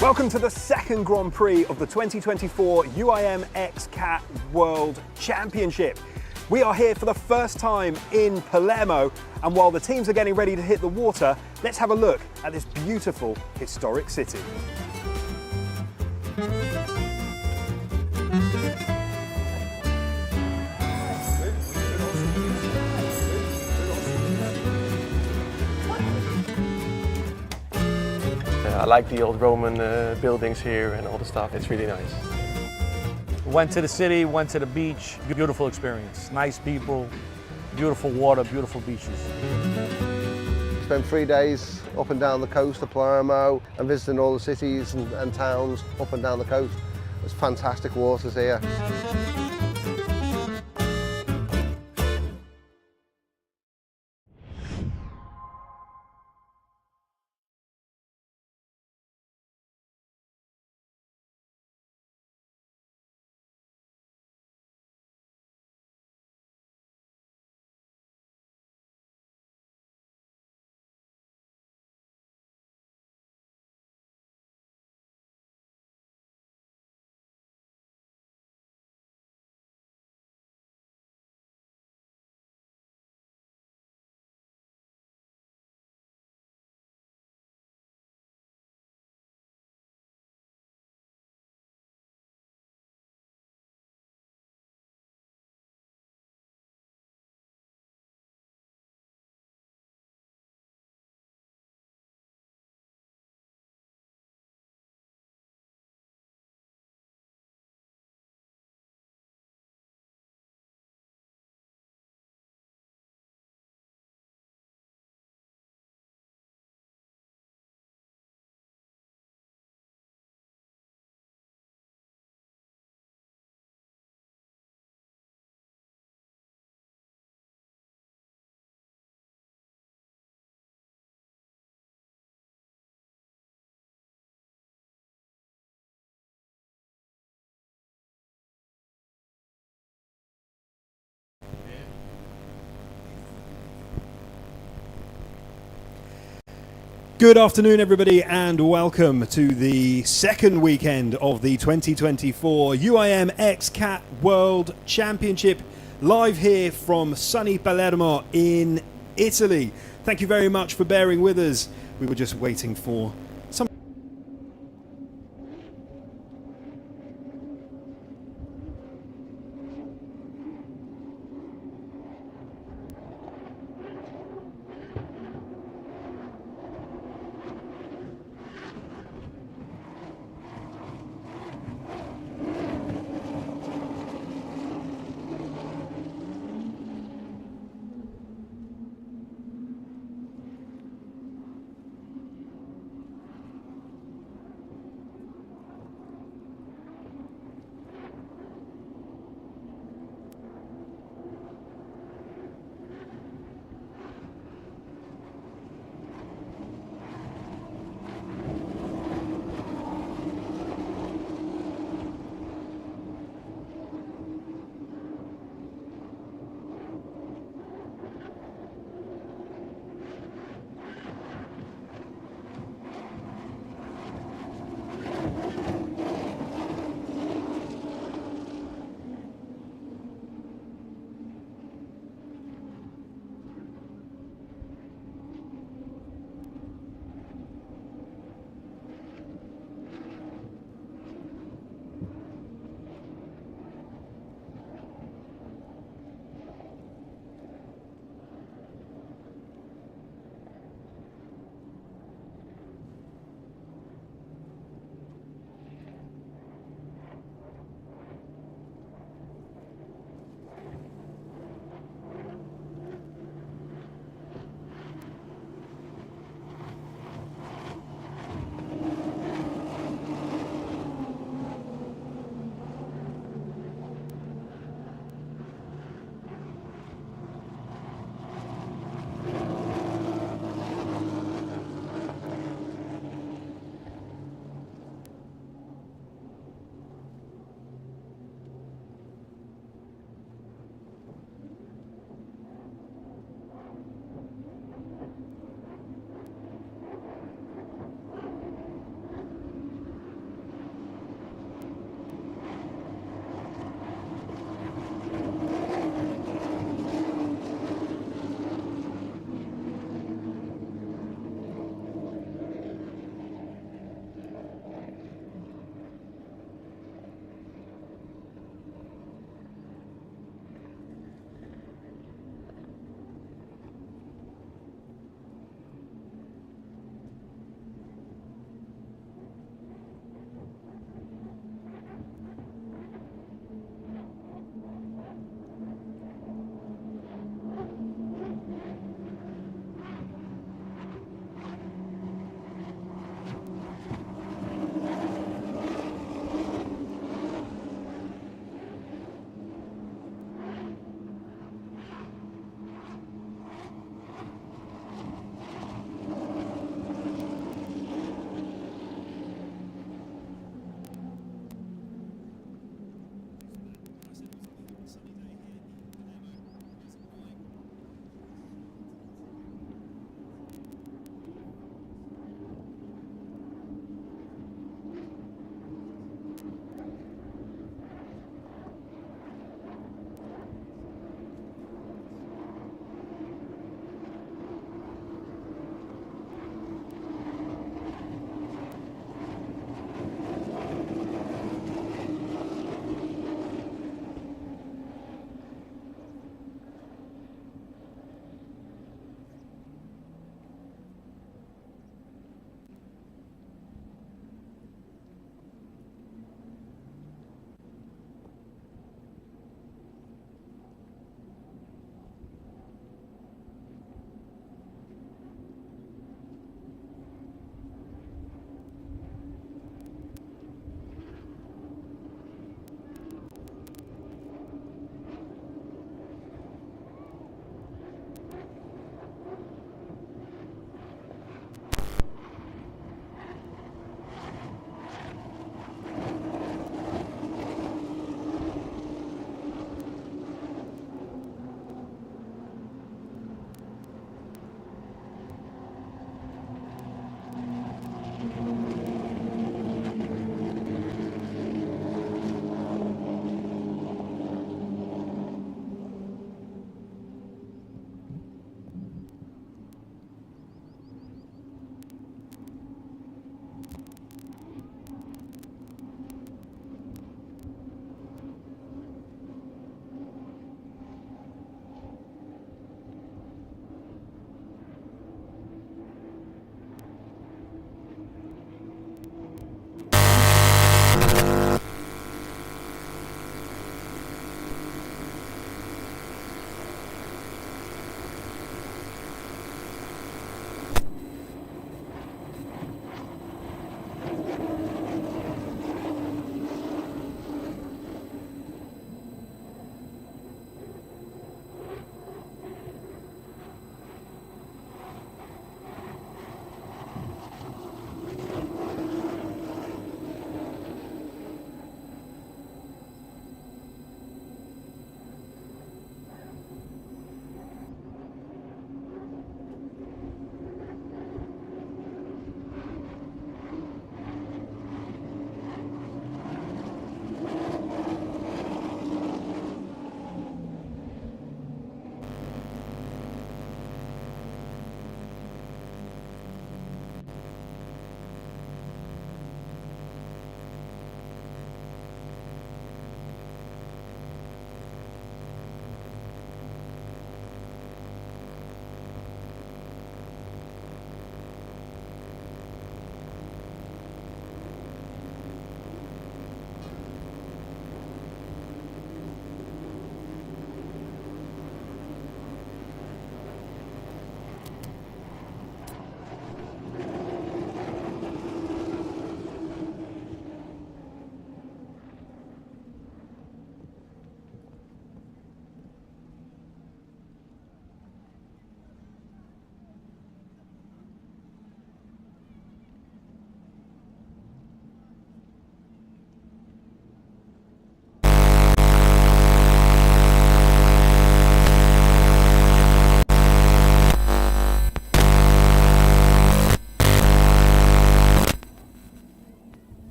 Welcome to the second Grand Prix of the 2024 UIM XCAT World Championship. We are here for the first time in Palermo, and while the teams are getting ready to hit the water, let's have a look at this beautiful historic city. I like the old Roman buildings here and all the stuff. It's really nice. Went to the city, went to the beach. Beautiful experience. Nice people, beautiful water, beautiful beaches. Spent 3 days up and down the coast of Palermo and visiting all the cities and towns up and down the coast. There's fantastic waters here. Good afternoon, everybody, and welcome to the second weekend of the 2024 UIM XCAT World Championship, live here from sunny Palermo in Italy. Thank you very much for bearing with us. We were just waiting for some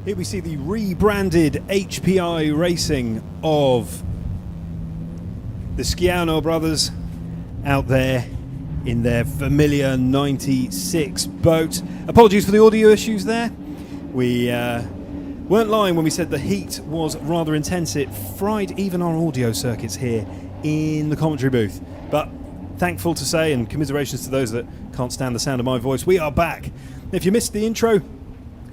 Here we see the rebranded HPI Racing of the Sciano brothers out there in their familiar 96 boat. Apologies for the audio issues there. We weren't lying when we said the heat was rather intense. It fried even our audio circuits here in the commentary booth. But thankful to say, and commiserations to those that can't stand the sound of my voice, we are back. If you missed the intro,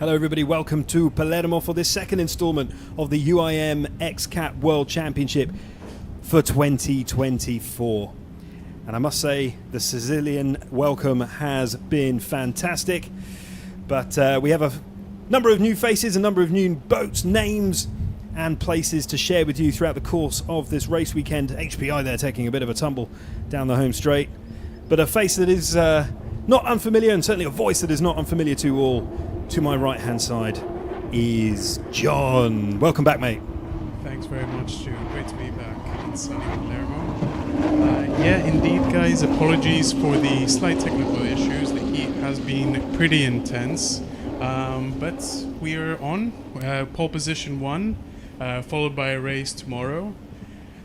hello everybody, welcome to Palermo for this second instalment of the UIM XCAT World Championship for 2024. And I must say, the Sicilian welcome has been fantastic. But we have a number of new faces, a number of new boats, names and places to share with you throughout the course of this race weekend. HPI there taking a bit of a tumble down the home straight. But a face that is not unfamiliar, and certainly a voice that is not unfamiliar to all. To my right-hand side is John. Welcome back, mate. Thanks very much, Stu. Great to be back in sunny Palermo. Yeah, indeed, guys. Apologies for the slight technical issues. The heat has been pretty intense. But we are on pole position 1, followed by a race tomorrow.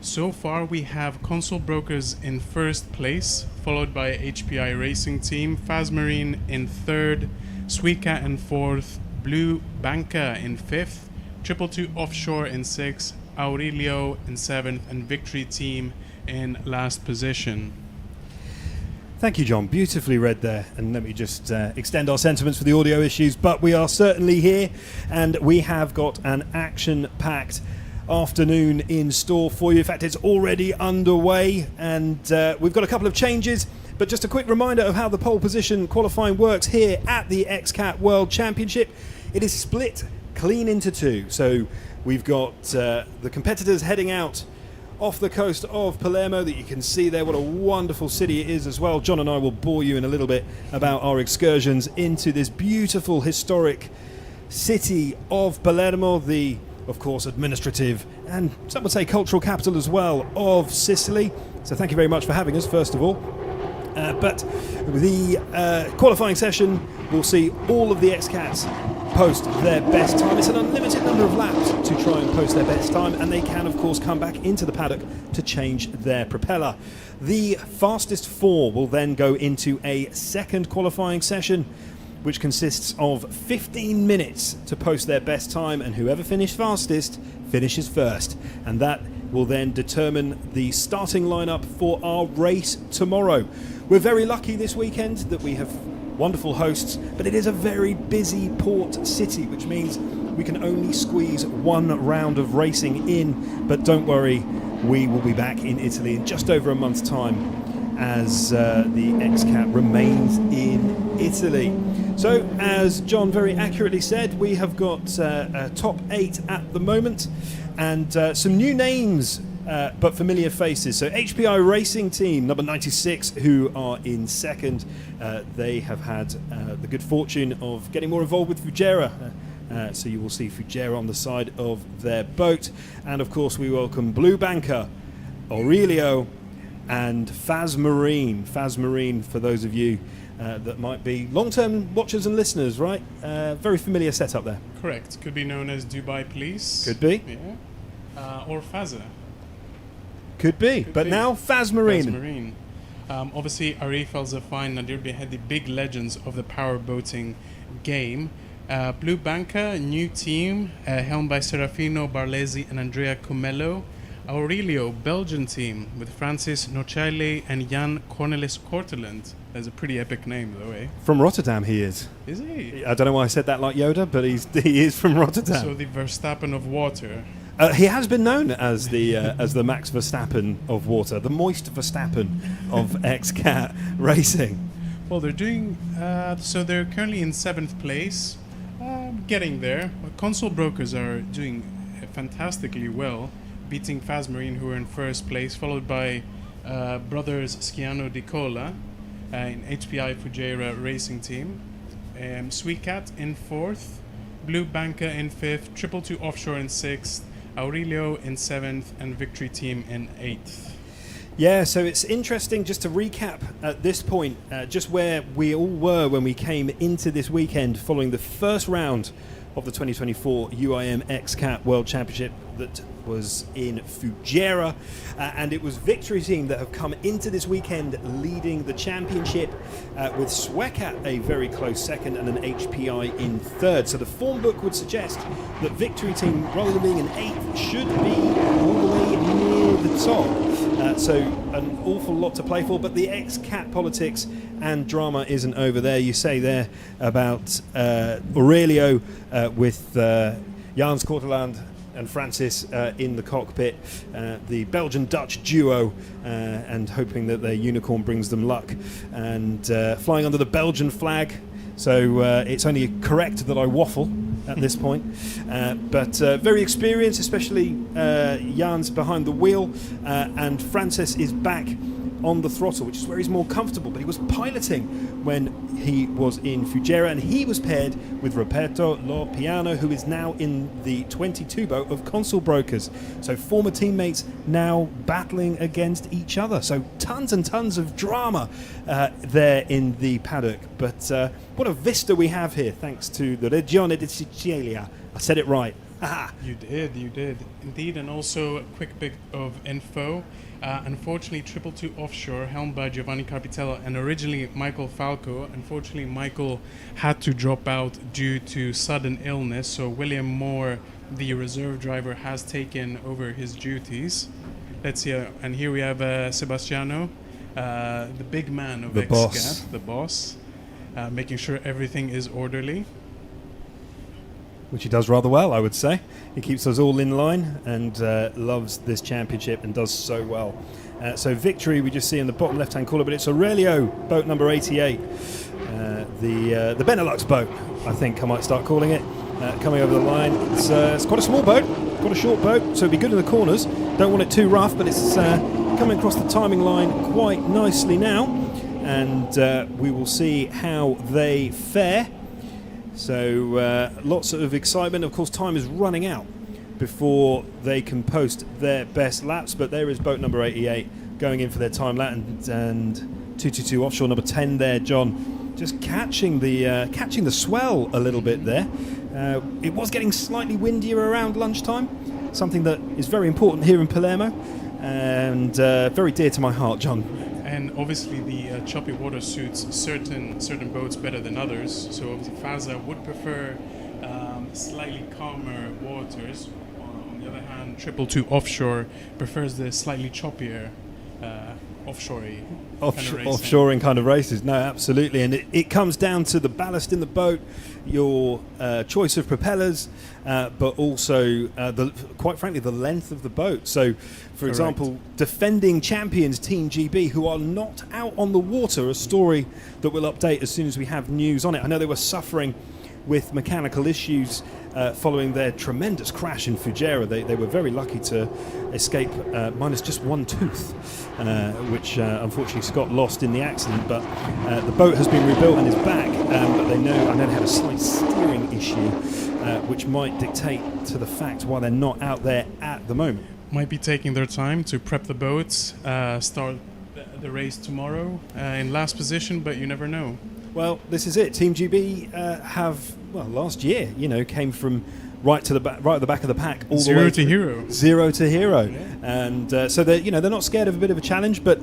So far, we have Console Brokers in first place, followed by HPI Racing Team, Fazmarine in third, SweetCat in fourth, Blue Banca in fifth, 222 Offshore in sixth, Aurelio in seventh, and Victory Team in last position. Thank you, John. Beautifully read there. And let me just extend our sentiments for the audio issues. But we are certainly here, and we have got an action-packed afternoon in store for you. In fact, it's already underway, and we've got a couple of changes. But just a quick reminder of how the pole position qualifying works here at the XCAT World Championship. It is split clean into two. So we've got the competitors heading out off the coast of Palermo that you can see there. What a wonderful city it is as well. John and I will bore you in a little bit about our excursions into this beautiful historic city of Palermo, the, of course, administrative and some would say cultural capital as well of Sicily. So thank you very much for having us, first of all. But the qualifying session will see all of the XCATs post their best time. It's an unlimited number of laps to try and post their best time, and they can, of course, come back into the paddock to change their propeller. The fastest 4 will then go into a second qualifying session, which consists of 15 minutes to post their best time, and whoever finishes fastest finishes first. And that will then determine the starting lineup for our race tomorrow. We're very lucky this weekend that we have wonderful hosts, but it is a very busy port city, which means we can only squeeze one round of racing in. But don't worry, we will be back in Italy in just over a month's time as the XCAT remains in Italy. So, as John very accurately said, we have got a top 8 at the moment, and some new names, but familiar faces. So HPI Racing Team, number 96, who are in second. They have had the good fortune of getting more involved with Fujairah. So you will see Fujairah on the side of their boat. And of course we welcome Blue Banca, Aurelio, and Fazmarine. Fazmarine, for those of you that might be long-term watchers and listeners, right? Very familiar setup there. Correct. Could be known as Dubai Police. Could be. Yeah. Or Faza. Could be. But now Fazmarine. Fazmarine. Obviously, Arif Al-Zafine, Nadir Behedi, big legends of the power boating game. Blue Banca, new team, helmed by Serafino Barlesi and Andrea Comello. Aurelio, Belgian team, with Francis Nocelli and Jan Cornelis Korteland. That's a pretty epic name, though, eh? From Rotterdam, he is. Is he? I don't know why I said that like Yoda, but he is from Rotterdam. So the Verstappen of water. He has been known as the Max Verstappen of water, the moist Verstappen of XCAT racing. Well, they're doing. So they're currently in 7th place, getting there. Console Brokers are doing fantastically well, beating Fazmarine, who are in 1st place, followed by brothers Sciano Di Cola in HPI Fujairah Racing Team. SweetCat in 4th, Blue Banca in 5th, 222 Offshore in 6th, Aurelio in 7th, and Victory Team in 8th. Yeah, so it's interesting just to recap at this point, just where we all were when we came into this weekend following the first round of the 2024 UIM XCAT World Championship that was in Fujairah, and it was Victory Team that have come into this weekend leading the championship, with SWECAT a very close second and an HPI in third. So the form book would suggest that Victory Team, rather than being an eighth, should be all the way near the top. So an awful lot to play for, but the XCAT politics and drama isn't over there. You say there about Aurelio with Jans Korteland and Francis in the cockpit, the Belgian-Dutch duo, and hoping that their unicorn brings them luck, and flying under the Belgian flag. So it's only correct that I waffle at this point, but very experienced, especially Jans behind the wheel, and Francis is back on the throttle, which is where he's more comfortable, but he was piloting when he was in Fujairah, and he was paired with Roberto Lopiano, who is now in the 22 boat of Consul Brokers. So former teammates now battling against each other. So tons and tons of drama there in the paddock. But what a vista we have here, thanks to the Regione di Sicilia. I said it right. You did indeed. And also a quick bit of info. Unfortunately, 222 offshore, helmed by Giovanni Carpitella and originally Michael Falco. Unfortunately, Michael had to drop out due to sudden illness, so William Moore, the reserve driver, has taken over his duties. Let's see, and here we have Sebastiano, the big man of XCAT, the boss, making sure everything is orderly. Which he does rather well, I would say. He keeps us all in line and loves this championship and does so well. So Victory we just see in the bottom left-hand corner, but it's Aurelio, boat number 88. The Benelux boat, I think I might start calling it, coming over the line. It's quite a small boat, quite a short boat, so it'd be good in the corners. Don't want it too rough, but it's coming across the timing line quite nicely now. And we will see how they fare. So lots of excitement. Of course, time is running out before they can post their best laps, but there is boat number 88 going in for their time lap, and 222 offshore number 10 there, John, just catching the swell a little bit there. It was getting slightly windier around lunchtime, something that is very important here in Palermo, and very dear to my heart, John. And obviously the choppy water suits certain boats better than others. So obviously Faza would prefer slightly calmer waters. On the other hand, 222 offshore prefers the slightly choppier offshoring kind of races. No, absolutely. And it comes down to the ballast in the boat, your choice of propellers, but also quite frankly the length of the boat. So for example, defending champions Team GB, who are not out on the water, a story that we'll update as soon as we have news on it. I know they were suffering with mechanical issues following their tremendous crash in Fujairah. They were very lucky to escape minus just one tooth, which unfortunately Scott lost in the accident. But the boat has been rebuilt and is back, but I know they had a slight steering issue, which might dictate to the fact why they're not out there at the moment. Might be taking their time to prep the boats, start the race tomorrow in last position, but you never know. Well, this is it. Team GB last year, came from right at the back of the pack, all the way to hero. Zero to hero, yeah. And so they're not scared of a bit of a challenge. But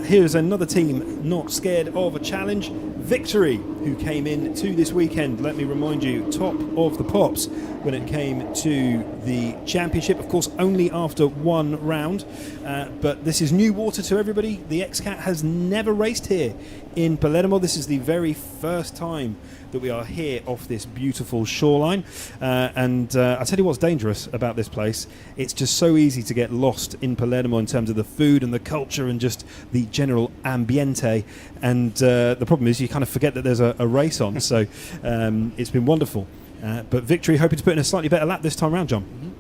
here's another team not scared of a challenge. Victory, who came in to this weekend, let me remind you, top of the pops when it came to the championship. Of course, only after one round, but this is new water to everybody. The XCAT has never raced here in Palermo. This is the very first time that we are here off this beautiful shoreline, and I tell you what's dangerous about this place. It's just so easy to get lost in Palermo in terms of the food and the culture and just the general ambiente, and the problem is you kind of forget that there's a race on. So it's been wonderful, but Victory hoping to put in a slightly better lap this time around, John. Mm-hmm.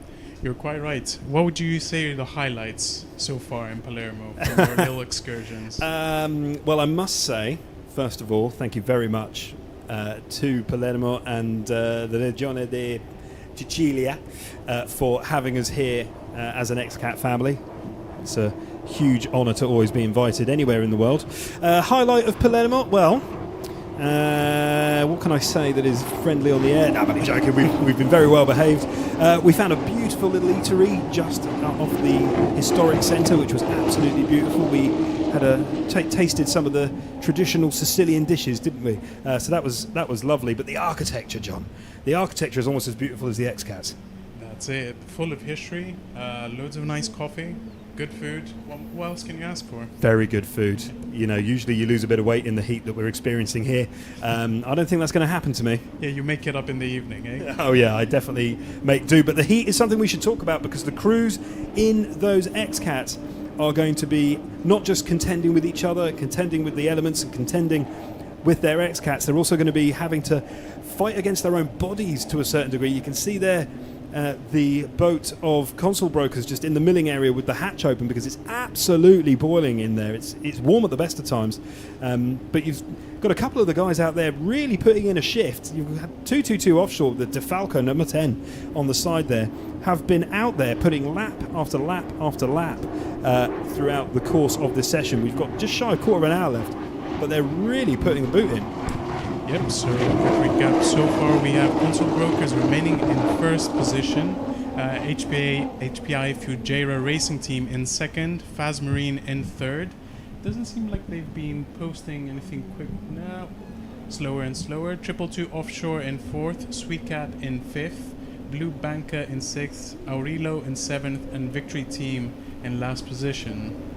You're quite right. What would you say are the highlights so far in Palermo from your little excursions? Well, I must say, first of all, thank you very much to Palermo and the Regione di Sicilia for having us here as an XCAT family. It's a huge honour to always be invited anywhere in the world. Highlight of Palermo, well, What can I say that is friendly on the air? No, I'm only joking. We've been very well behaved. We found a beautiful little eatery just off the historic centre, which was absolutely beautiful. We had tasted some of the traditional Sicilian dishes, didn't we? So that was lovely. But the architecture, John, the architecture is almost as beautiful as the XCAT. That's it. Full of history, loads of nice coffee, good food. What else can you ask for? Very good food. You know, usually you lose a bit of weight in the heat that we're experiencing here. I don't think that's going to happen to me. Yeah, you make it up in the evening, eh? Oh yeah, I definitely make do. But the heat is something we should talk about, because the crews in those XCATs are going to be not just contending with each other, contending with the elements and contending with their XCATs, they're also going to be having to fight against their own bodies to a certain degree. You can see there the boat of Console Brokers just in the milling area with the hatch open, because it's absolutely boiling in there. It's warm at the best of times, but you've got a couple of the guys out there really putting in a shift. You've had 222 offshore, the DeFalco number 10 on the side there, have been out there putting lap after lap after lap throughout the course of this session. We've got just shy of quarter of an hour left, but they're really putting the boot in. Yep, so quick recap. So far we have Console Brokers remaining in first position, HPI Fujairah Racing Team in second, Faz Marine in third. Doesn't seem like they've been posting anything quick now. Slower and slower. 222 Offshore in fourth, Sweet Cat in fifth, Blue Banca in sixth, Aurelio in seventh, and Victory Team in last position.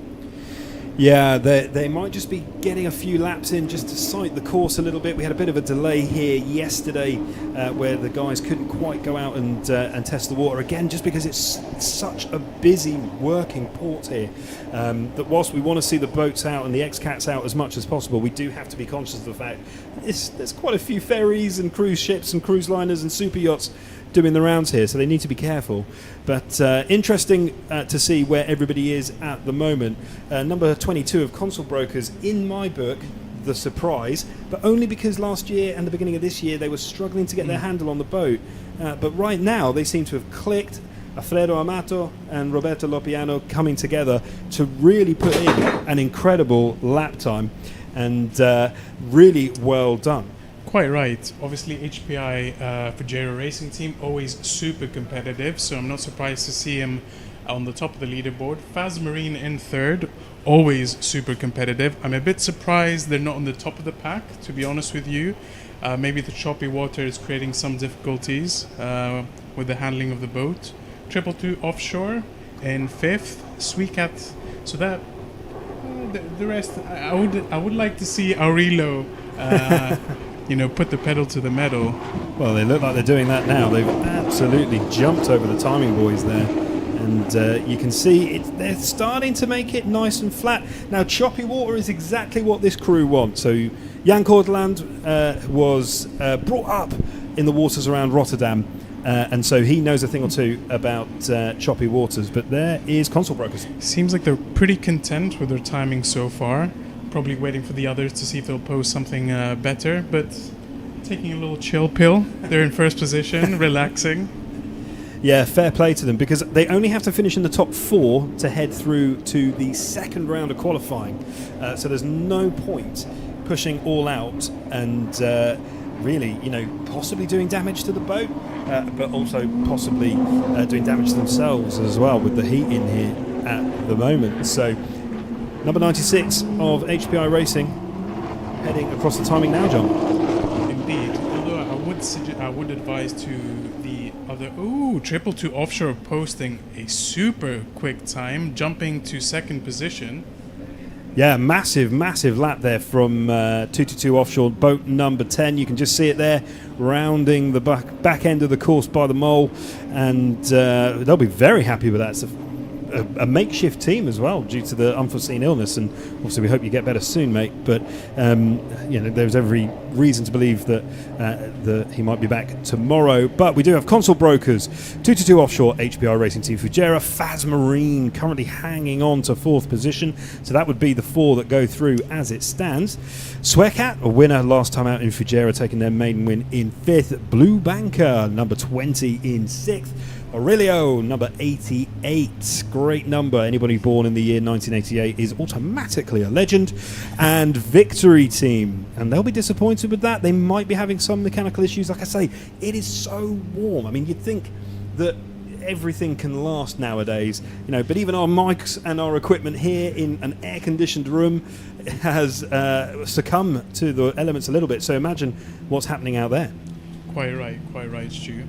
Yeah, they might just be getting a few laps in just to sight the course a little bit. We had a bit of a delay here yesterday where the guys couldn't quite go out and test the water again, just because it's such a busy working port here. That whilst we want to see the boats out and the XCATs out as much as possible, we do have to be conscious of the fact there's quite a few ferries and cruise ships and cruise liners and super yachts doing the rounds here, so they need to be careful. But interesting to see where everybody is at the moment. Number 22 of Console Brokers, in my book, the surprise, but only because last year and the beginning of this year they were struggling to get their handle on the boat. But right now they seem to have clicked. Alfredo Amato and Roberto Lopiano coming together to really put in an incredible lap time, and really well done. Quite right. Obviously, HPI Fujairah Racing Team, always super competitive, so I'm not surprised to see him on the top of the leaderboard. Faz Marine in third, always super competitive. I'm a bit surprised they're not on the top of the pack, to be honest with you. Maybe the choppy water is creating some difficulties with the handling of the boat. 222 Offshore in fifth, Sweet Cat. So that the rest, I would like to see Aurelio put the pedal to the metal. Well, they look like they're doing that now. They've absolutely jumped over the timing boys there. And you can see they're starting to make it nice and flat. Now, choppy water is exactly what this crew want. So Jan Korteland was brought up in the waters around Rotterdam. And so he knows a thing or two about choppy waters. But there is Console Brokers. Seems like they're pretty content with their timing so far. Probably waiting for the others to see if they'll post something better, but taking a little chill pill. They're in first position, relaxing. Yeah, fair play to them, because they only have to finish in the top 4 to head through to the second round of qualifying. So there's no point pushing all out and really, possibly doing damage to the boat, but also possibly doing damage to themselves as well with the heat in here at the moment. So number 96 of HPI Racing heading across the timing now, John. Indeed. Although I would advise to the other... Ooh, 222 Offshore posting a super quick time, jumping to second position. Yeah, massive lap there from 222 Offshore, boat number 10. You can just see it there, rounding the back end of the course by the mole, and they'll be very happy with that. It's a makeshift team as well, due to the unforeseen illness, and obviously we hope you get better soon, mate. But there's every reason to believe that he might be back tomorrow. But we do have Console Brokers, 222 Offshore, HPI Racing Team Fujairah, Faz Marine currently hanging on to 4th position, so that would be the 4 that go through as it stands. Swearcat, a winner last time out in Fujairah, taking their maiden win in 5th. Blue Banca, number 20, in 6th. Aurelio, number 88. Great number. Anybody born in the year 1988 is automatically a legend. And Victory Team. And they'll be disappointed with that. They might be having some mechanical issues. Like I say, it is so warm. I mean, you'd think that everything can last nowadays, but even our mics and our equipment here in an air-conditioned room has succumbed to the elements a little bit. So imagine what's happening out there. Quite right, Stu.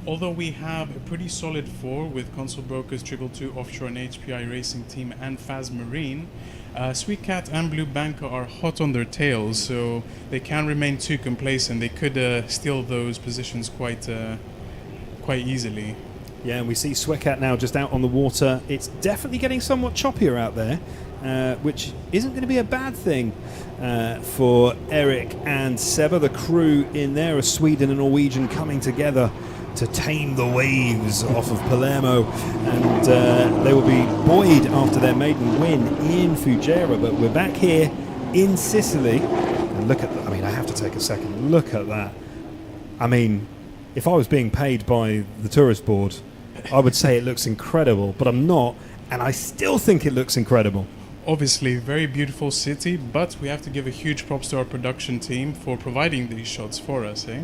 Although we have a pretty solid four with Console Brokers, 222 Offshore and HPI Racing Team and Faz Marine, Sweet Cat and Blue Banker are hot on their tails, so they can't remain too complacent. They could steal those positions quite easily. Yeah, and we see Sweatcat now just out on the water. It's definitely getting somewhat choppier out there, which isn't going to be a bad thing for Eric and Seba. The crew in there are Sweden and Norwegian coming together to tame the waves off of Palermo, and they will be buoyed after their maiden win in Fujairah. But we're back here in Sicily, and look at that. I mean, I have to take a second. Look at that. I mean, if I was being paid by the tourist board, I would say it looks incredible, but I'm not, and I still think it looks incredible. Obviously, very beautiful city, but we have to give a huge props to our production team for providing these shots for us, eh?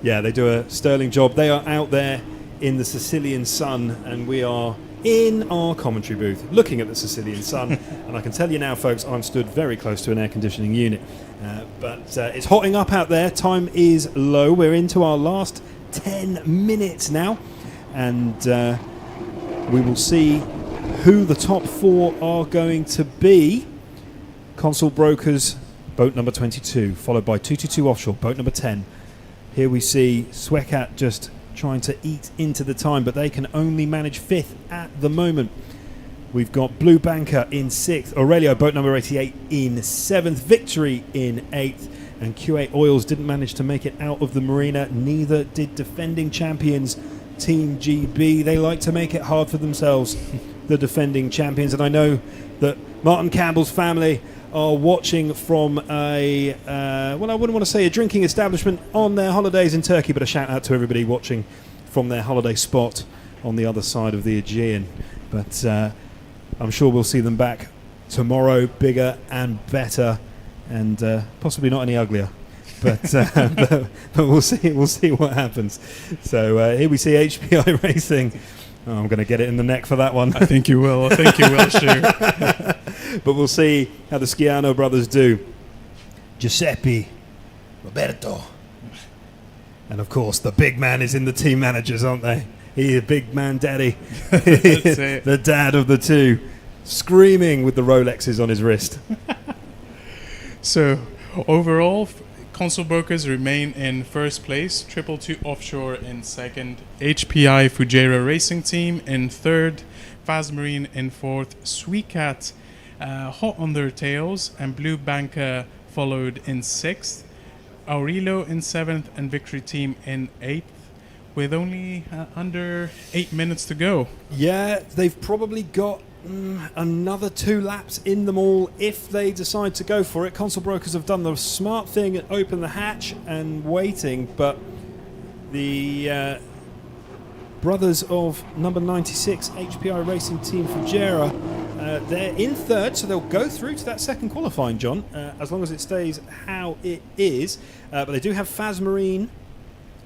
Yeah, they do a sterling job. They are out there in the Sicilian sun, and we are in our commentary booth looking at the Sicilian sun. And I can tell you now, folks, I'm stood very close to an air conditioning unit. But it's hotting up out there. Time is low. We're into our last 10 minutes now, and we will see who the top four are going to be. Console Brokers, boat number 22, followed by 222 Offshore, boat number 10. Here we see Sweatcat just trying to eat into the time, but they can only manage 5th at the moment. We've got Blue Banker in 6th, Aurelio, boat number 88, in 7th, Victory in 8th, and Q8 Oils didn't manage to make it out of the marina. Neither did defending champions Team GB. They like to make it hard for themselves, the defending champions. And I know that Martin Campbell's family are watching from a, well, I wouldn't want to say a drinking establishment on their holidays in Turkey, but a shout out to everybody watching from their holiday spot on the other side of the Aegean. But I'm sure we'll see them back tomorrow, bigger and better, and possibly not any uglier. But we'll see what happens. So here we see HPI Racing. Oh, I'm going to get it in the neck for that one. I think you will. Stu. But we'll see how the Schiano brothers do. Giuseppe, Roberto, and of course the big man is in the team managers, aren't they? He's a big man daddy. The dad of the two, screaming with the Rolexes on his wrist. So overall, Console Brokers remain in first place, 222 Offshore in 2nd, HPI Fujairah Racing Team in 3rd, Faz Marine in 4th, Sweet Cat hot on their tails, and Blue Banker followed in 6th, Aurelio in 7th, and Victory Team in 8th, with only under 8 minutes to go. Yeah, they've probably got another 2 laps in them all if they decide to go for it. Console Brokers have done the smart thing and opened the hatch and waiting, but the brothers of number 96 HPI Racing Team Fujairah, they're in 3rd, so they'll go through to that second qualifying, John, as long as it stays how it is. But they do have Faz Marine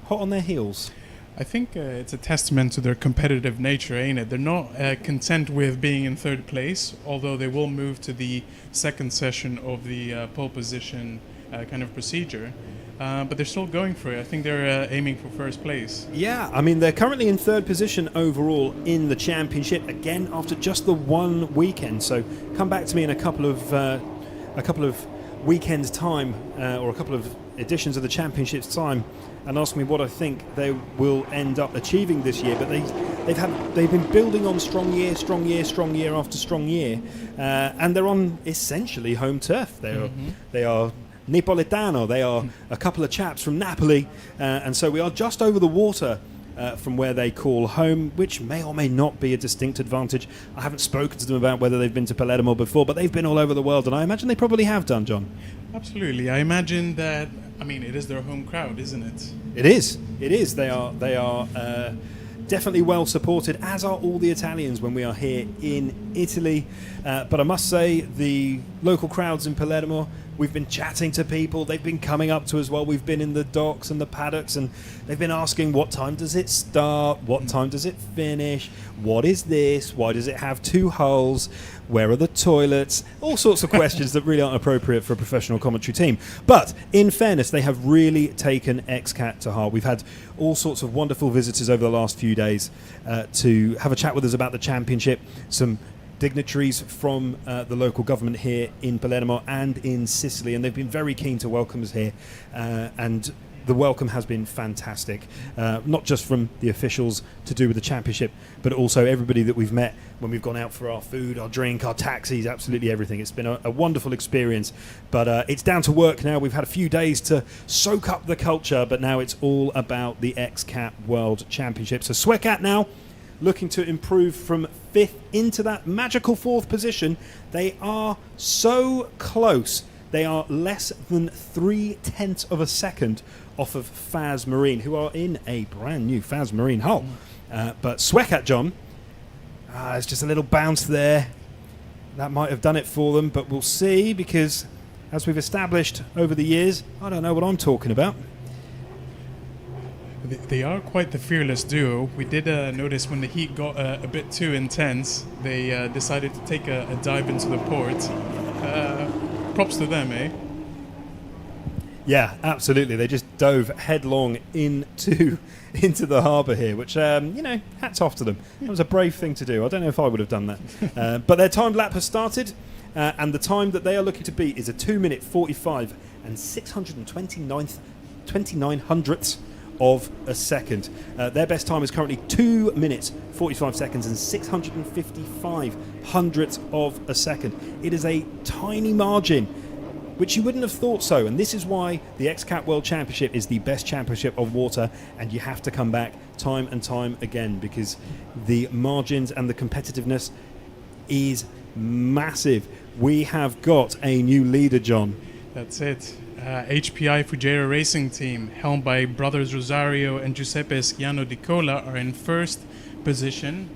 hot on their heels. I think it's a testament to their competitive nature, ain't it? They're not content with being in 3rd place, although they will move to the second session of the pole position kind of procedure. But they're still going for it. I think they're aiming for 1st place. Yeah, I mean, they're currently in 3rd position overall in the championship, again, after just the one weekend. So come back to me in a couple of weekends' time, or a couple of editions of the championship's time, and ask me what I think they will end up achieving this year. But they've been building on strong year after strong year, and they're on essentially home turf. They are Napolitano. They are a couple of chaps from Napoli, and so we are just over the water from where they call home, which may or may not be a distinct advantage. I haven't spoken to them about whether they've been to Palermo before, but they've been all over the world, and I imagine they probably have done, John. Absolutely. I imagine that, I mean, it is their home crowd, isn't it? It is. They are definitely well supported, as are all the Italians when we are here in Italy. But I must say, the local crowds in Palermo, we've been chatting to people, they've been coming up to us while we've been in the docks and the paddocks, and they've been asking, what time does it start, what time does it finish, what is this, why does it have 2 hulls, where are the toilets, all sorts of questions that really aren't appropriate for a professional commentary team. But in fairness, they have really taken XCAT to heart. We've had all sorts of wonderful visitors over the last few days to have a chat with us about the championship, some dignitaries from the local government here in Palermo and in Sicily, and they've been very keen to welcome us here, and the welcome has been fantastic, not just from the officials to do with the championship, but also everybody that we've met when we've gone out for our food, our drink, our taxis, absolutely everything. It's been a wonderful experience, but it's down to work now. We've had a few days to soak up the culture, but now it's all about the XCAT World Championship. So SWECAT now looking to improve from 5th into that magical 4th position. They are so close. They are less than 0.3 of a second off of FAS Marine, who are in a brand new FAS Marine hull. But SWECAT, John, it's just a little bounce there. That might have done it for them, but we'll see, because as we've established over the years, I don't know what I'm talking about. They are quite the fearless duo. We did notice when the heat got a bit too intense, they decided to take a dive into the port. Props to them, eh? Yeah, absolutely. They just dove headlong into the harbour here, which, hats off to them. That was a brave thing to do. I don't know if I would have done that. But their timed lap has started, and the time that they are looking to beat is a 2-minute 45 and 629 hundredths of a second. Their best time is currently 2 minutes 45 seconds and 655 hundredths of a second. It is a tiny margin, which you wouldn't have thought so, and this is why the XCAT World Championship is the best championship of water, and you have to come back time and time again, because the margins and the competitiveness is massive. We have got a new leader, John. That's it. HPI Fujairah Racing Team, helmed by brothers Rosario and Giuseppe Schiano di Cola, are in 1st position,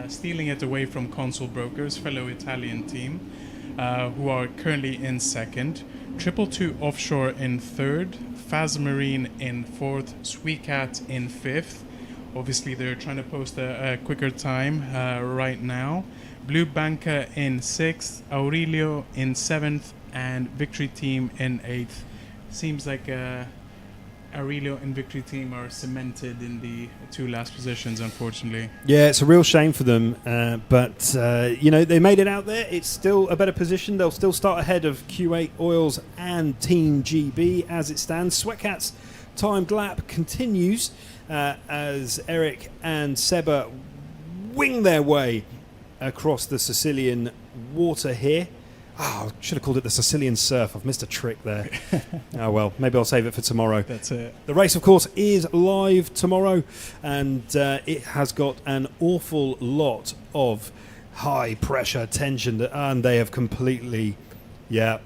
stealing it away from Consul Brokers, fellow Italian team, who are currently in 2nd. 222 Offshore in 3rd, FAS Marine in 4th, SWECAT in 5th. Obviously, they're trying to post a quicker time right now. Blue Banca in 6th, Aurelio in 7th, and Victory Team in 8th. Seems like Aurelio and Victory Team are cemented in the 2 last positions, unfortunately. Yeah, it's a real shame for them, but they made it out there. It's still a better position. They'll still start ahead of Q8 Oils and Team GB as it stands. SWECAT's timed lap continues as Eric and Seba wing their way across the Sicilian water here. I should have called it the Sicilian Surf. I've missed a trick there. Oh well, maybe I'll save it for tomorrow. That's it. The race, of course, is live tomorrow, and it has got an awful lot of high pressure tension, and they have completely, they're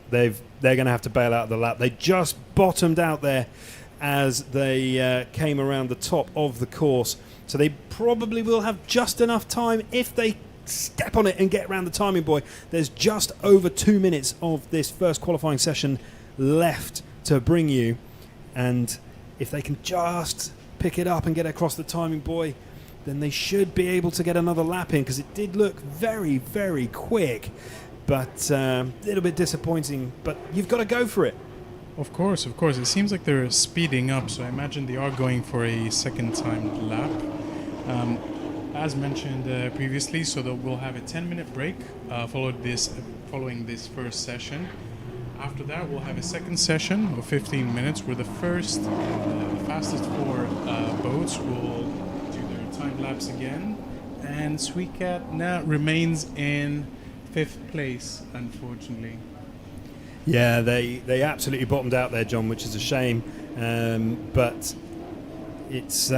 going to have to bail out of the lap. They just bottomed out there as they came around the top of the course, so they probably will have just enough time if they step on it and get around the timing buoy. There's just over 2 minutes of this first qualifying session left to bring you, and if they can just pick it up and get across the timing buoy, then they should be able to get another lap in, because it did look very, very quick, but a little bit disappointing. But you've got to go for it. Of course. It seems like they're speeding up, so I imagine they are going for a second timed lap. As mentioned previously, so that we'll have a 10-minute break following this first session. After that, we'll have a second session of 15 minutes where the fastest 4 boats will do their time lapse again. And SWECAT now remains in 5th place, unfortunately. Yeah, they absolutely bottomed out there, John, which is a shame. But it's,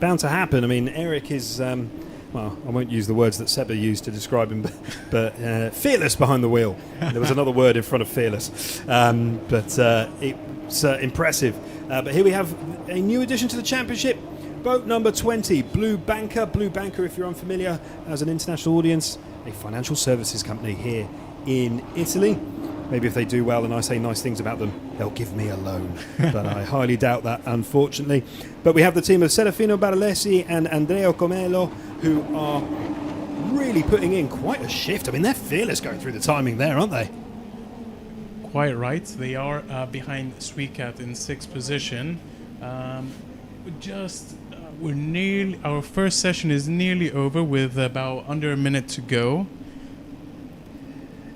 bound to happen. I mean, Eric is, I won't use the words that Seba used to describe him, but fearless behind the wheel. There was another word in front of fearless. But it's impressive. But here we have a new addition to the championship. Boat number 20, Blue Banker. Blue Banker, if you're unfamiliar, as an international audience, a financial services company here in Italy. Maybe if they do well and I say nice things about them, they'll give me a loan. But I highly doubt that, unfortunately. But we have the team of Serafino Baralesi and Andrea Comelo, who are really putting in quite a shift. I mean, they're fearless going through the timing there, aren't they? Quite right. They are behind Sweetcat in 6th position. Our first session is nearly over with about under a minute to go.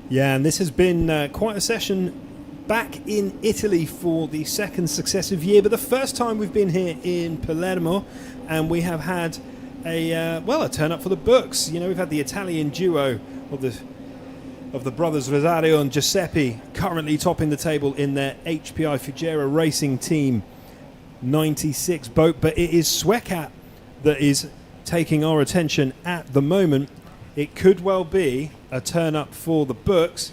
Yeah, and this has been quite a session back in Italy for the second successive year, but the first time we've been here in Palermo, and we have had a turn up for the books. You know, we've had the Italian duo of the brothers Rosario and Giuseppe currently topping the table in their HPI Fugera Racing Team 96 boat, but it is Swecat that is taking our attention at the moment. It could well be a turn up for the books,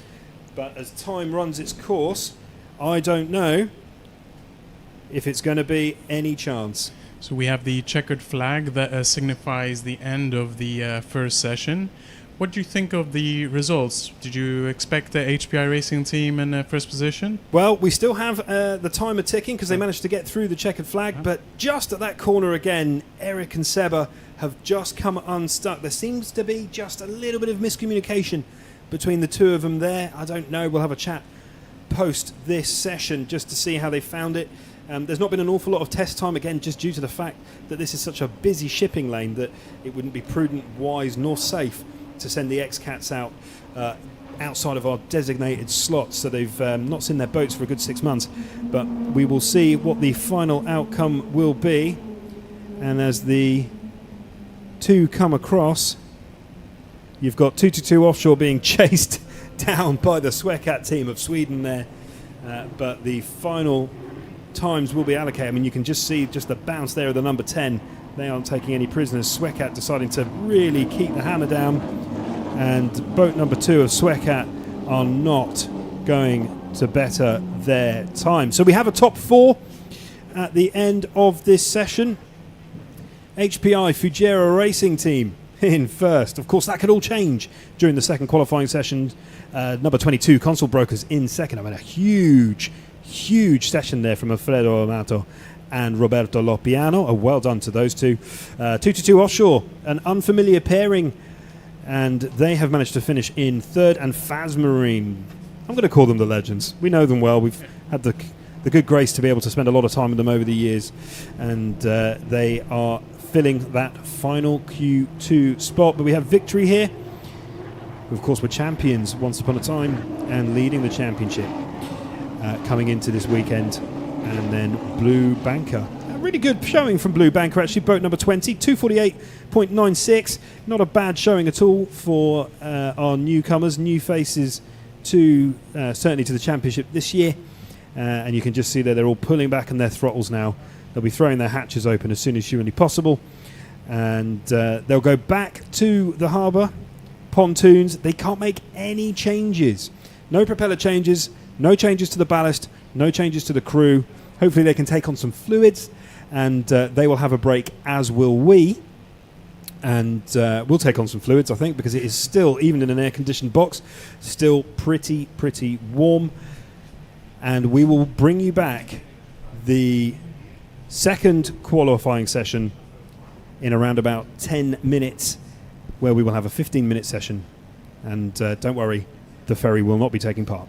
but as time runs its course, I don't know if it's going to be any chance. So we have the checkered flag that signifies the end of the first session. What do you think of the results? Did you expect the HPI Racing Team in first position? Well, we still have the timer ticking because they managed to get through the checkered flag, but just at that corner again, Eric and Seba have just come unstuck. There seems to be just a little bit of miscommunication between the two of them there. I don't know. We'll have a chat post this session just to see how they found it. There's not been an awful lot of test time, again, just due to the fact that this is such a busy shipping lane that it wouldn't be prudent, wise, nor safe to send the XCATs out outside of our designated slots. So they've not seen their boats for a good 6 months. But we will see what the final outcome will be. And as the two come across, you've got 222 Offshore being chased down by the Swecat team of Sweden there. But the final times will be allocated. I mean, you can just see just the bounce there of the number 10. They aren't taking any prisoners. Swecat deciding to really keep the hammer down. And boat number 2 of Swecat are not going to better their time. So we have a top 4 at the end of this session. HPI Fugera Racing Team in first. Of course, that could all change during the second qualifying session. Number 22, Consul Brokers in second. I mean, a huge session there from Alfredo Amato and Roberto Lopiano. Well done to those two. 222 Offshore, an unfamiliar pairing, and they have managed to finish in third. And Fazmarine, I'm going to call them the legends. We know them well. We've had the good grace to be able to spend a lot of time with them over the years, and they are filling that final Q2 spot. But we have Victory here, who of course were champions once upon a time and leading the championship coming into this weekend. And then Blue Banker, a really good showing from Blue Banker actually. Boat number 20, 248.96, not a bad showing at all for our newcomers, new faces to certainly to the championship this year. And you can just see that they're all pulling back on their throttles now. They'll be throwing their hatches open as soon as humanly possible, and they'll go back to the harbour pontoons. They can't make any changes, no propeller changes, no changes to the ballast, no changes to the crew. Hopefully they can take on some fluids, and they will have a break, as will we. And we'll take on some fluids, I think, because it is still, even in an air-conditioned box, still pretty warm. And we will bring you back the second qualifying session in around about 10 minutes, where we will have a 15-minute session. And don't worry, the ferry will not be taking part.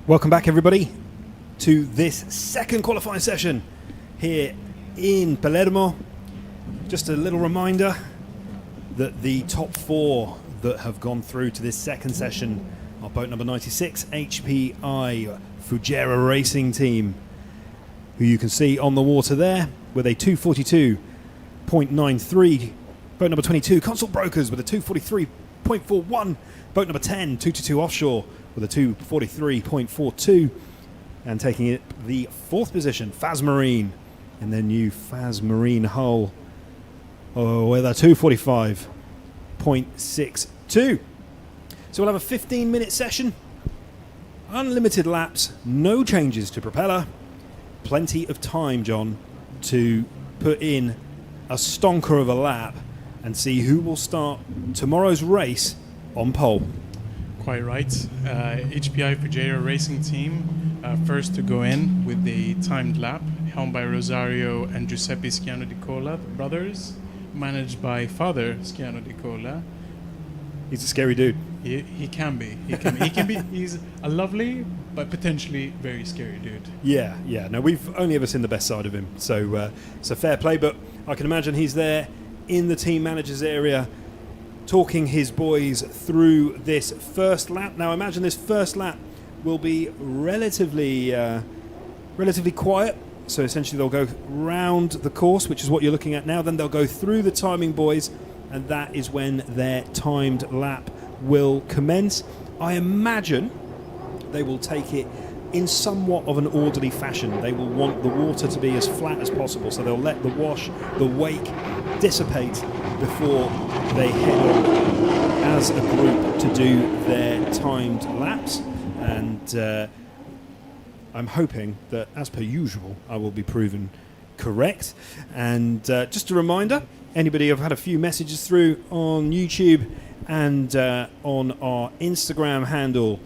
Welcome back, everybody, to this second qualifying session here in Palermo. Just a little reminder that the top 4 that have gone through to this second session are boat number 96, HPI Fujairah Racing Team, who you can see on the water there with a 242.93. Boat number 22, Consult Brokers, with a 243.41. Boat number 10, 222 Offshore, with a 243.42, and taking it the 4th position, Faz Marine, in their new Faz Marine hull, with a 245.62. So we'll have a 15-minute session, unlimited laps, no changes to propeller, plenty of time, John, to put in a stonker of a lap and see who will start tomorrow's race on pole. Quite right. HPI Fujairah Racing Team, first to go in with the timed lap, helmed by Rosario and Giuseppe Schiano di Cola, brothers, managed by Father Schiano di Cola. He's a scary dude. He can be. He can be. He's a lovely but potentially very scary dude. Yeah. No, we've only ever seen the best side of him. So fair play, but I can imagine he's there in the team manager's area, talking his boys through this first lap. Now, imagine this first lap will be relatively quiet. So essentially they'll go round the course, which is what you're looking at now. Then they'll go through the timing boys, and that is when their timed lap will commence. I imagine they will take it in somewhat of an orderly fashion. They will want the water to be as flat as possible, so they'll let the wash, the wake dissipate before they head on as a group to do their timed laps. And I'm hoping that, as per usual, I will be proven correct. And just a reminder, anybody, I've had a few messages through on YouTube and on our Instagram handle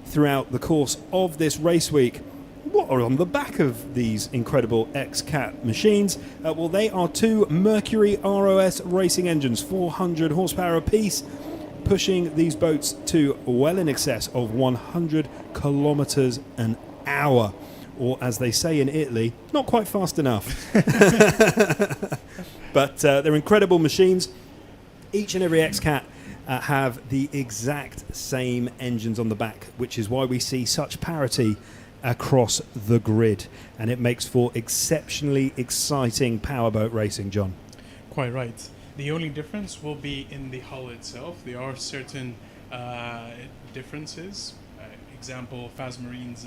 throughout the course of this race week. What are on the back of these incredible XCAT machines? Well, they are 2 Mercury ROS racing engines, 400 horsepower apiece, pushing these boats to well in excess of 100 kilometers an hour, or as they say in Italy, not quite fast enough. But they're incredible machines. Each and every XCAT have the exact same engines on the back, which is why we see such parity across the grid, and it makes for exceptionally exciting powerboat racing, John. Quite right. The only difference will be in the hull itself. There are certain differences. Example, Faz Marine's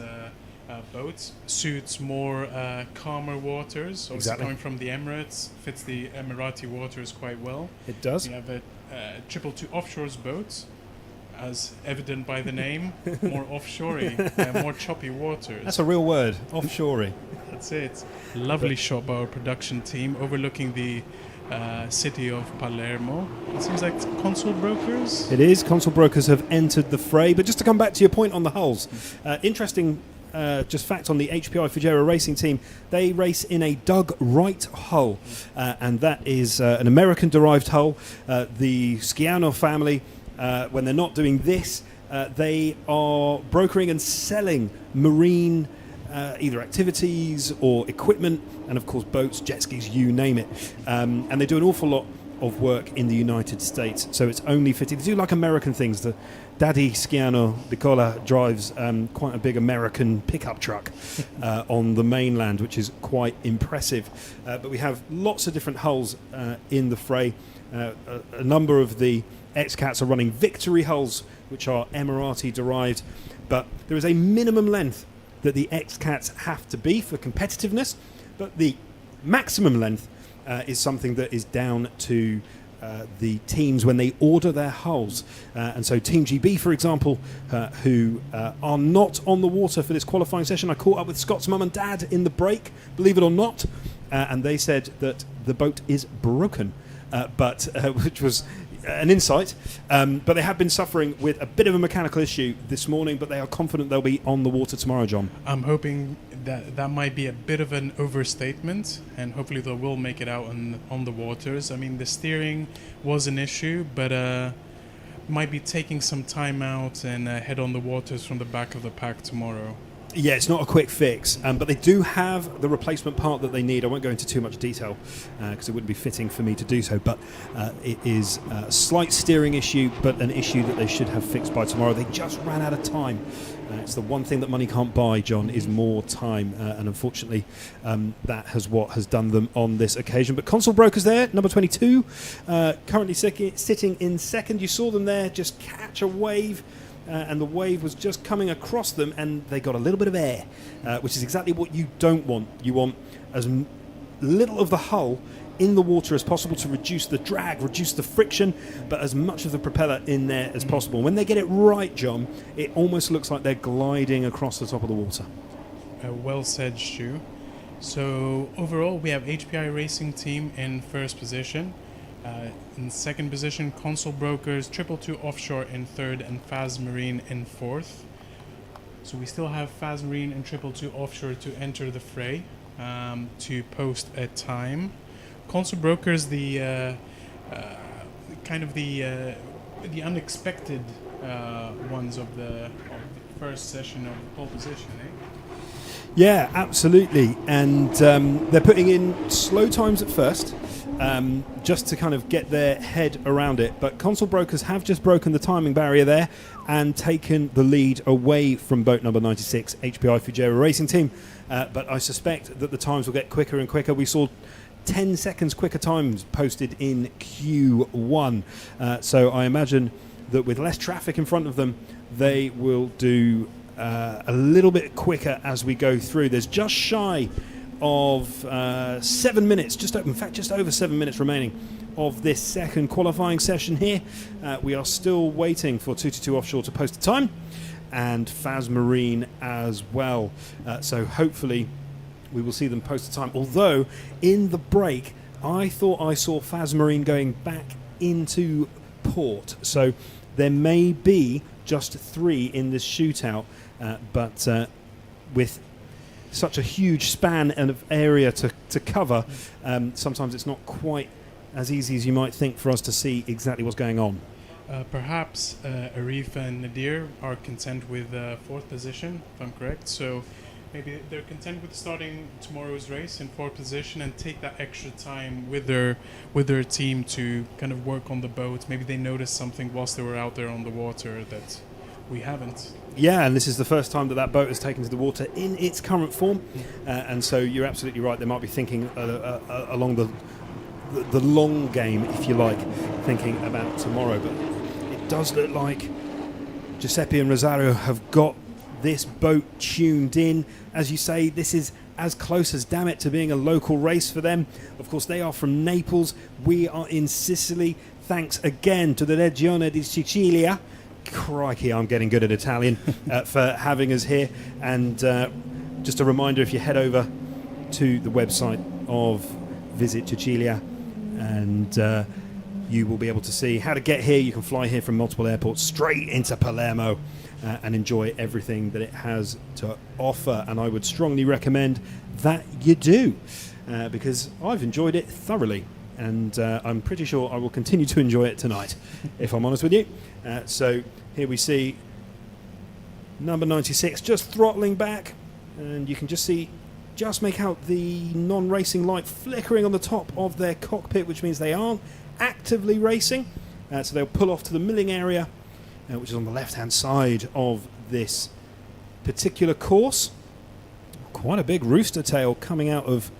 boat suits more calmer waters. Obviously, Exactly. coming from the Emirates, fits the Emirati waters quite well. It does. We have a 222 Offshore's boat, as evident by the name, more offshorey, more choppy waters. That's a real word, offshorey. That's it. Lovely shot by our production team overlooking the city of Palermo. It seems like Consult Brokers. It is. Console Brokers have entered the fray. But just to come back to your point on the hulls, interesting just fact on the HPI Fugera racing team, they race in a Doug Wright hull, and that is an American-derived hull. The Sciano family, when they're not doing this, they are brokering and selling marine either activities or equipment, and of course boats, jet skis, you name it. And they do an awful lot of work in the United States, so it's only fitting. They do like American things. The Daddy Sciano Nicola drives quite a big American pickup truck on the mainland, which is quite impressive. But we have lots of different hulls in the fray. A number of the XCATs are running Victory hulls, which are Emirati derived, but there is a minimum length that the XCATs have to be for competitiveness, but the maximum length is something that is down to the teams when they order their hulls. And so Team GB, for example, who are not on the water for this qualifying session, I caught up with Scott's mum and dad in the break, believe it or not, and they said that the boat is broken, which was an insight, but they have been suffering with a bit of a mechanical issue this morning, but they are confident they'll be on the water tomorrow, John. I'm hoping that might be a bit of an overstatement, and hopefully they will make it out on the waters. I mean, the steering was an issue, but might be taking some time out and head on the waters from the back of the pack tomorrow. Yeah, it's not a quick fix, but they do have the replacement part that they need. I won't go into too much detail because it wouldn't be fitting for me to do so, but it is a slight steering issue, but an issue that they should have fixed by tomorrow. They just ran out of time. It's the one thing that money can't buy, John, is more time, and unfortunately that has what has done them on this occasion. But Console Brokers there, number 22, currently sitting in second. You saw them there just catch a wave, and the wave was just coming across them, and they got a little bit of air, which is exactly what you don't want. You want as little of the hull in the water as possible to reduce the drag, reduce the friction, but as much of the propeller in there as possible. When they get it right, John, it almost looks like they're gliding across the top of the water. Well said, Stu. So overall, we have HPI Racing Team in first position. In second position, Console Brokers, 222 Offshore in third, and Faz Marine in fourth. So we still have Faz Marine and 222 Offshore to enter the fray to post a time. Console Brokers, the unexpected ones of the first session of pole position, eh? Yeah, absolutely. And they're putting in slow times at first, just to kind of get their head around it. But Console Brokers have just broken the timing barrier there and taken the lead away from boat number 96, HPI Fugera Racing Team. But I suspect that the times will get quicker and quicker. We saw 10 seconds quicker times posted in Q1. So I imagine that with less traffic in front of them, they will do a little bit quicker as we go through. There's just shy of 7 minutes, just over 7 minutes remaining of this second qualifying session here. We are still waiting for 222 Offshore to post the time, and Faz Marine as well. So hopefully we will see them post the time. Although in the break, I thought I saw Faz Marine going back into port. So there may be just 3 in this shootout, but with such a huge span of area to cover, sometimes it's not quite as easy as you might think for us to see exactly what's going on. Perhaps Arif and Nadir are content with fourth position, if I'm correct. So maybe they're content with starting tomorrow's race in fourth position and take that extra time with their team to kind of work on the boat. Maybe they noticed something whilst they were out there on the water that we haven't. Yeah, and this is the first time that boat has taken to the water in its current form, and so you're absolutely right. They might be thinking along the long game, if you like, thinking about tomorrow. But it does look like Giuseppe and Rosario have got this boat tuned in. As you say, this is as close as damn it to being a local race for them. Of course, they are from Naples. We are in Sicily. Thanks again to the Regione di Sicilia. Crikey, I'm getting good at Italian, for having us here. And just a reminder, if you head over to the website of Visit Sicilia, and you will be able to see how to get here. You can fly here from multiple airports straight into Palermo, and enjoy everything that it has to offer. And I would strongly recommend that you do, because I've enjoyed it thoroughly, and I'm pretty sure I will continue to enjoy it tonight, if I'm honest with you. So here we see number 96 just throttling back, and you can just make out the non-racing light flickering on the top of their cockpit, which means they aren't actively racing. So they'll pull off to the milling area, which is on the left-hand side of this particular course. Quite a big rooster tail coming out of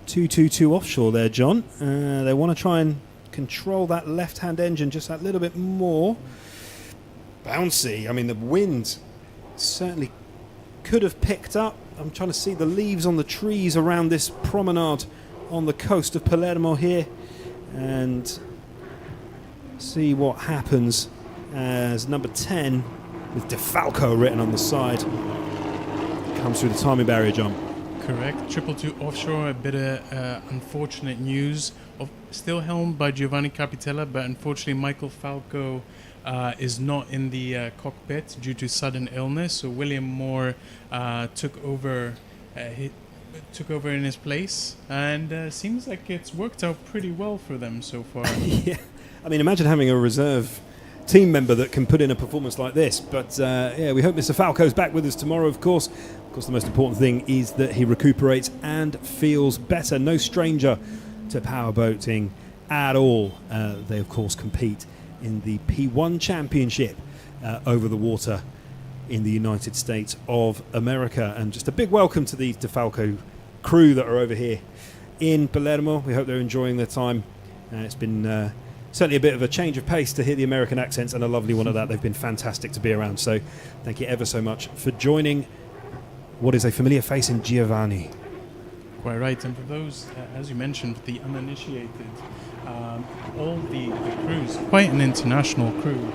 222 offshore there, John. They want to try and control that left-hand engine just that little bit more. Bouncy. I mean, the wind certainly could have picked up. I'm trying to see the leaves on the trees around this promenade on the coast of Palermo here, and see what happens as number 10 with DeFalco written on the side comes through the timing barrier, John. Correct. 222 offshore, a bit of unfortunate news. Still helmed by Giovanni Capitella, but unfortunately Michael Falco is not in the cockpit due to sudden illness. So William Moore took over in his place, and seems like it's worked out pretty well for them so far. Yeah, I mean, imagine having a reserve team member that can put in a performance like this. But yeah, we hope Mr. Falco's back with us tomorrow, of course. Of course, the most important thing is that he recuperates and feels better. No stranger to powerboating at all. They, of course, compete in the P1 Championship over the water in the United States of America. And just a big welcome to the DeFalco crew that are over here in Palermo. We hope they're enjoying their time. It's been certainly a bit of a change of pace to hear the American accents, and a lovely one at that. They've been fantastic to be around. So thank you ever so much for joining what is a familiar face in Giovanni. Quite right. And for those, as you mentioned, the uninitiated, all the crews, quite an international crew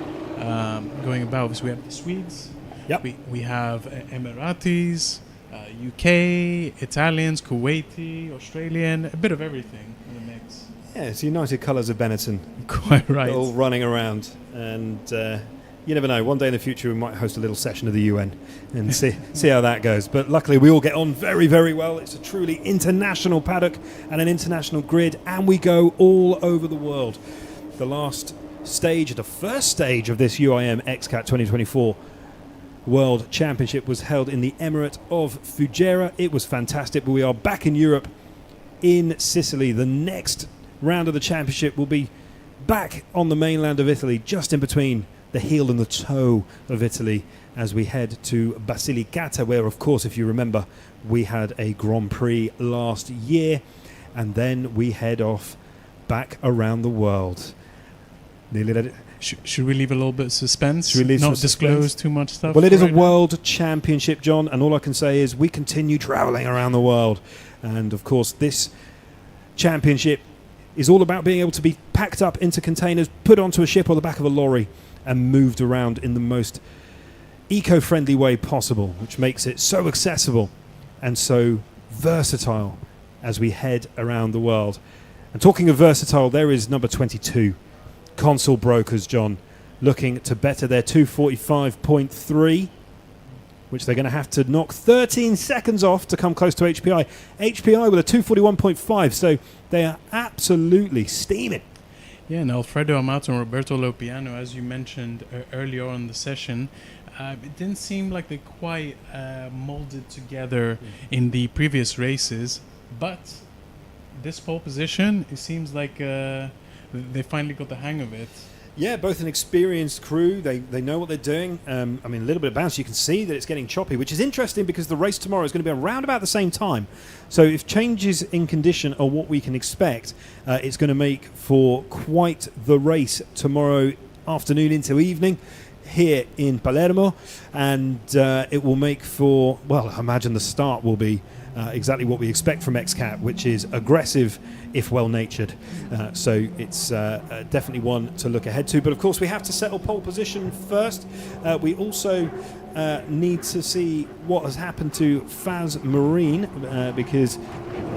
going about. So we have the Swedes, Yep. we have Emiratis, UK, Italians, Kuwaiti, Australian, a bit of everything in the mix. Yeah, it's United Colours of Benetton. Quite right. All running around, and you never know. One day in the future, we might host a little session of the UN and see how that goes. But luckily, we all get on very, very well. It's a truly international paddock and an international grid, and we go all over the world. The first stage of this UIM XCAT 2024 World Championship was held in the Emirate of Fujairah. It was fantastic, but we are back in Europe, in Sicily. The next round of the championship will be back on the mainland of Italy, just in between the heel and the toe of Italy, as we head to Basilicata, where, of course, if you remember, we had a Grand Prix last year, and then we head off back around the world. Nearly let it. Should we leave a little bit of suspense? Should we leave not some disclose suspense? too much stuff? Well, it is a right now? world championship, John, and all I can say is we continue travelling around the world. And, of course, this championship is all about being able to be packed up into containers, put onto a ship or the back of a lorry, and moved around in the most eco-friendly way possible, which makes it so accessible and so versatile as we head around the world. And talking of versatile, there is number 22, Consul Brokers, John, looking to better their 245.3, which they're going to have to knock 13 seconds off to come close to HPI. HPI with a 241.5, so they are absolutely steaming. Yeah, and Alfredo Amato and Roberto Lopiano, as you mentioned earlier on in the session, it didn't seem like they quite molded together in the previous races, but this pole position, it seems like they finally got the hang of it. Yeah, both an experienced crew. They know what they're doing. I mean, a little bit of bounce. You can see that it's getting choppy, which is interesting because the race tomorrow is going to be around about the same time. So if changes in condition are what we can expect, it's going to make for quite the race tomorrow afternoon into evening here in Palermo. And it will make for, well, I imagine the start will be exactly what we expect from XCAT, which is aggressive if well-natured. So it's definitely one to look ahead to. But of course we have to settle pole position first. We also need to see what has happened to Faz Marine because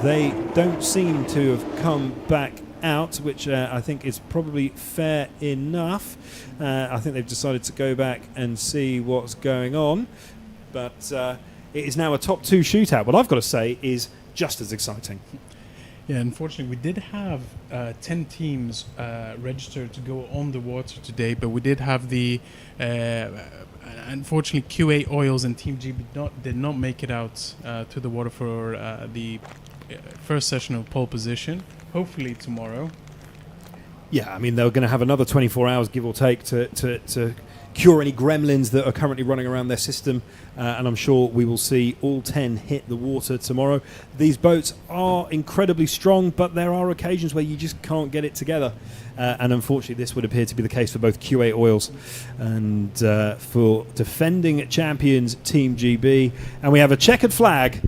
they don't seem to have come back out, which I think is probably fair enough. I think they've decided to go back and see what's going on. But it is now a top 2 shootout. What I've got to say is just as exciting. Yeah, unfortunately, we did have 10 teams registered to go on the water today, but we did have the unfortunately QA Oils and Team GB did not make it out to the water for the first session of pole position. Hopefully tomorrow. Yeah, I mean, they're going to have another 24 hours, give or take, to cure any gremlins that are currently running around their system, and I'm sure we will see all 10 hit the water tomorrow. These boats are incredibly strong, but there are occasions where you just can't get it together, and unfortunately this would appear to be the case for both QA Oils and for defending champions Team GB. And we have a checkered flag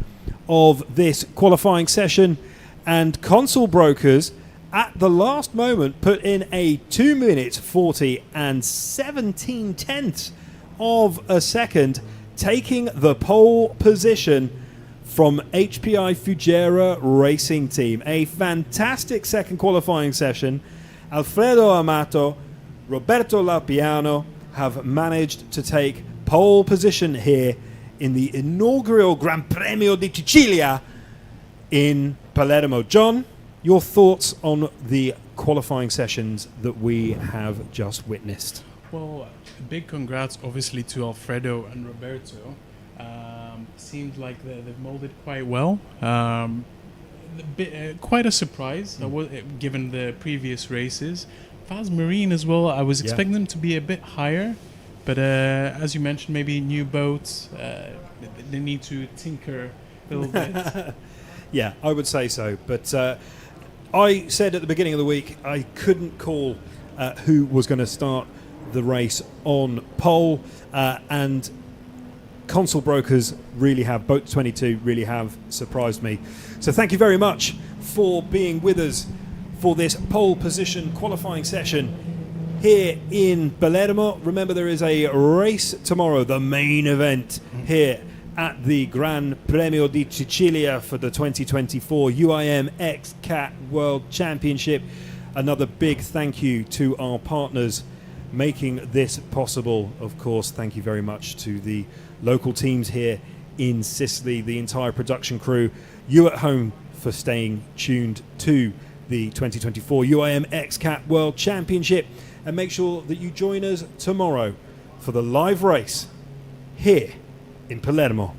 of this qualifying session, and Console Brokers at the last moment put in a 2 minutes 40 and 17 tenths of a second, taking the pole position from HPI Fugera Racing Team. A fantastic second qualifying session. Alfredo Amato, Roberto Lapiano have managed to take pole position here in the inaugural Gran Premio di Sicilia in Palermo. John, your thoughts on the qualifying sessions that we have just witnessed? Well, big congrats obviously to Alfredo and Roberto. Seemed like they've molded quite well. Quite a surprise given the previous races. Faz Marine as well, I was expecting them to be a bit higher, but as you mentioned, maybe new boats, they need to tinker a little bit. Yeah, I would say so, but I said at the beginning of the week I couldn't call who was going to start the race on pole, and Console Brokers really have, Boat 22 really have surprised me. So thank you very much for being with us for this pole position qualifying session here in Palermo. Remember, there is a race tomorrow, the main event here at the Gran Premio di Sicilia for the 2024 UIM XCAT World Championship. Another big thank you to our partners making this possible. Of course, thank you very much to the local teams here in Sicily, the entire production crew, you at home for staying tuned to the 2024 UIM XCAT World Championship, and make sure that you join us tomorrow for the live race here in Palermo.